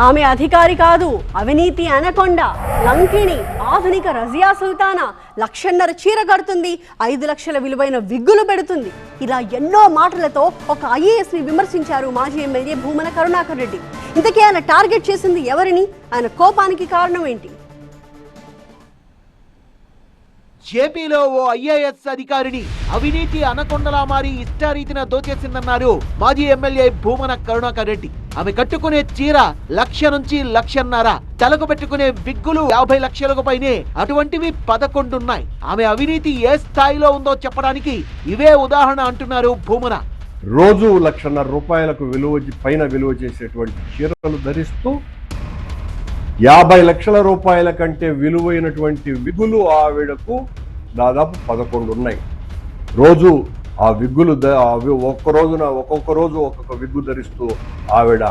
ఆమె అధికారి కాదు, అవినీతి అనకొండ, లంకిణి, ఆధునిక రజియా సుల్తానా, 1,50,000 చీర కడుతుంది, 5 లక్షల విలువైన విగ్గులు పెడుతుంది. ఇలా ఎన్నో మాటలతో ఒక ఐఏఎస్ ని విమర్శించారు మాజీ ఎమ్మెల్యే భూమన కరుణాకర్ రెడ్డి. ఇంతకీ ఆయన టార్గెట్ చేసింది ఎవరిని? ఆయన కోపానికి కారణం ఏంటి? ఏపీలో ఓ ఐఏఎస్ అధికారిని అవినీతి అనకొండలా మారి ఇష్టారీతిన దోచేసిందన్నారు మాజీ ఎమ్మెల్యే భూమన కరుణాకర్ రెడ్డి. ఆమె కట్టుకునే చీర 1,00,000 నుంచి 1,50,000, తలకు పెట్టుకునే విగ్గులు 50 లక్షలకు పైనే. అటువంటివి 11 ఉన్నాయి. ఆమె అవినీతి ఏ స్థాయిలో ఉందో చెప్పడానికి ఇవే ఉదాహరణ అంటున్నారు భూమన. రోజు 1,50,000 రూపాయలకు పైన విలువ చేసేటువంటి చీరలు ధరిస్తూ 50 లక్షల రూపాయల కంటే విలువైనటువంటి విగులు ఆవిడకు దాదాపు 11 ఉన్నాయి. రోజు ఆ విగ్గులు ఒక్కొక్క రోజు ఒక్కొక్క విగ్గు ధరిస్తూ ఆవిడ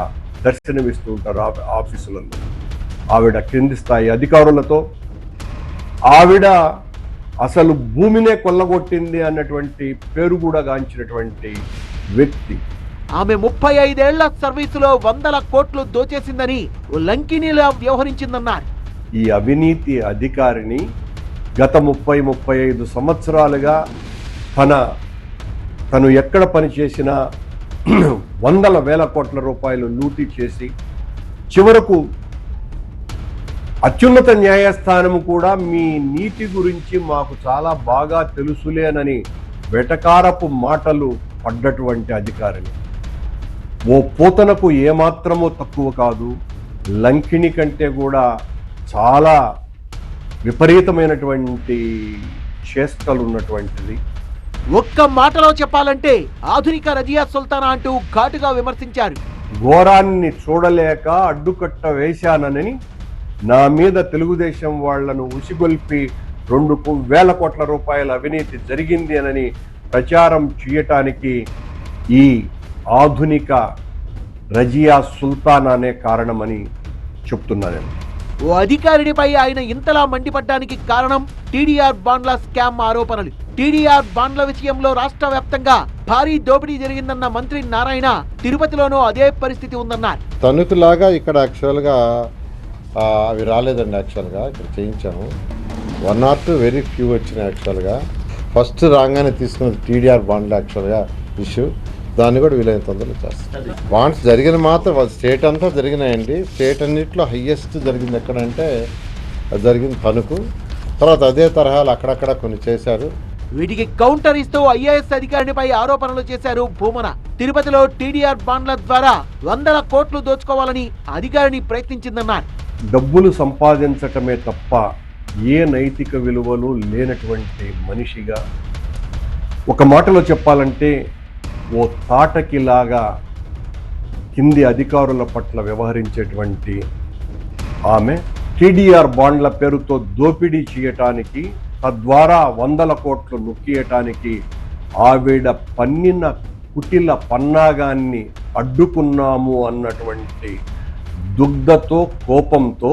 దర్శనమిస్తూ ఉంటారు ఆఫీసులలో. ఆవిడ కింది స్థాయి అధికారులతో ఆవిడ అసలు భూమినే కొల్లగొట్టింది అన్నటువంటి పేరు కూడా గాంచినటువంటి వ్యక్తి. ఆమె 35 ఏళ్ల సర్వీసులో 100 కోట్లు దోచేసిందని లంకిణిలా వ్యవహరించిందన్నారు. ఈ అవినీతి అధికారిని గత 35 సంవత్సరాలుగా తను ఎక్కడ పనిచేసినా 100,000 కోట్ల రూపాయలు లూటీ చేసి చివరకు అత్యున్నత న్యాయస్థానం కూడా మీ నీతి గురించి మాకు చాలా బాగా తెలుసులేనని వెటకారపు మాటలు పడ్డటువంటి అధికారిని. ఓ పోతనకు ఏమాత్రమూ తక్కువ కాదు, లంకిణి కంటే కూడా చాలా విపరీతమైనటువంటి చేష్టలు ఉన్నటువంటిది. ఒక్క మాటలో చెప్పాలంటే ఆధునిక రజియా సుల్తానా అంటూ ఘాటుగా విమర్శించారు. ఘోరాన్ని చూడలేక అడ్డుకట్ట వేశానని నా మీద తెలుగుదేశం వాళ్లను ఉసిగొల్పి 2,000 కోట్ల రూపాయల అవినీతి జరిగింది అని ప్రచారం చేయటానికి ఈ ఆధునిక రజియా సుల్తానానే కారణమని చెప్తున్నాను. ఓ అధికారినిపై ఆయన ఇంతలా మండిపడ్డానికి కారణం టీడీఆర్ బాండ్ల స్కామ్ ఆరోపణలు. టీడీఆర్ బాండ్ల విషయంలో రాష్ట్ర వ్యాప్తంగా భారీ దోపిడీ జరిగిందన్న మంత్రి నారాయణ తిరుపతిలోనూ అదే పరిస్థితి ఉందన్నారు. తణుకులాగా ఇక్కడ యాక్చువల్గా అవి రాలేదండి. యాక్చువల్గా ఇక్కడ చేయించాము. 1 or 2 వెరీ ఫ్యూ వచ్చినాయి. యాక్చువల్గా ఫస్ట్ రాగానే తీసుకున్నది టీడీఆర్ బాండ్లు యాక్చువల్గా ఇష్యూ. దాన్ని కూడా వీలైన తొందరలో చేస్తారు. బాండ్స్ జరిగిన మాత్రం స్టేట్ అంతా జరిగినాయండి. స్టేట్ అన్నింటిలో హయ్యెస్ట్ జరిగింది ఎక్కడంటే అది జరిగింది తణుకు. తర్వాత అదే తరహాలు అక్కడక్కడ కొన్ని చేశారు. వీటికి కౌంటర్ ఇస్తూ ఐఏఎస్ అధికారినిపై ఆరోపణలు చేశారు భూమన. తిరుపతిలో టీడీఆర్ బాండ్ల ద్వారా 100 కోట్లు దోచుకోవాలని అధికారిని ప్రయత్నించిందన్నారు. డబ్బులు సంపాదించటమే తప్ప ఏ నైతిక విలువలు లేనటువంటి మనిషిగా, ఒక మాటలో చెప్పాలంటే ఓ తాటకిలాగా కింది అధికారుల పట్ల వ్యవహరించేటువంటి ఆమె టీడీఆర్ బాండ్ల పేరుతో దోపిడీ చేయటానికి, తద్వారా 100 కోట్లు నొక్కియటానికి ఆవిడ పన్నిన కుటిల పన్నాగాన్ని అడ్డుకున్నాము అన్నటువంటి దుగ్ధతో, కోపంతో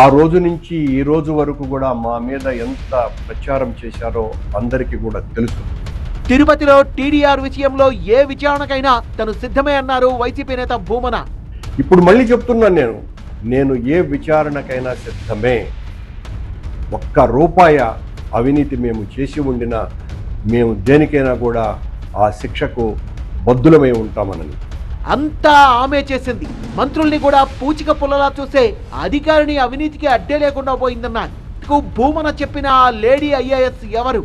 ఆ రోజు నుంచి ఈ రోజు వరకు కూడా మా మీద ఎంత ప్రచారం చేశారో అందరికీ కూడా తెలుసు. తిరుపతిలో టీడీఆర్ విషయంలో ఏ విచారణకైనా తను సిద్ధమే అన్నారు వైసీపీ నేత భూమన. ఇప్పుడు మళ్ళీ చెప్తున్నాను, నేను ఏ విచారణకైనా సిద్ధమే. 1 రూపాయి అవినీతి మేము చేసి ఉండినా మేము దేనికైనా కూడా ఆ శిక్షకు బద్దులమై ఉంటామని. అంతా ఆమె చేసింది. మంత్రుల్ని కూడా పూచిక పుల్లలా చూసే అధికారిని అవినీతికి అడ్డే లేకుండా పోయిందన్నారు. భూమన చెప్పిన ఆ లేడీ ఐఏఎస్ ఎవరు?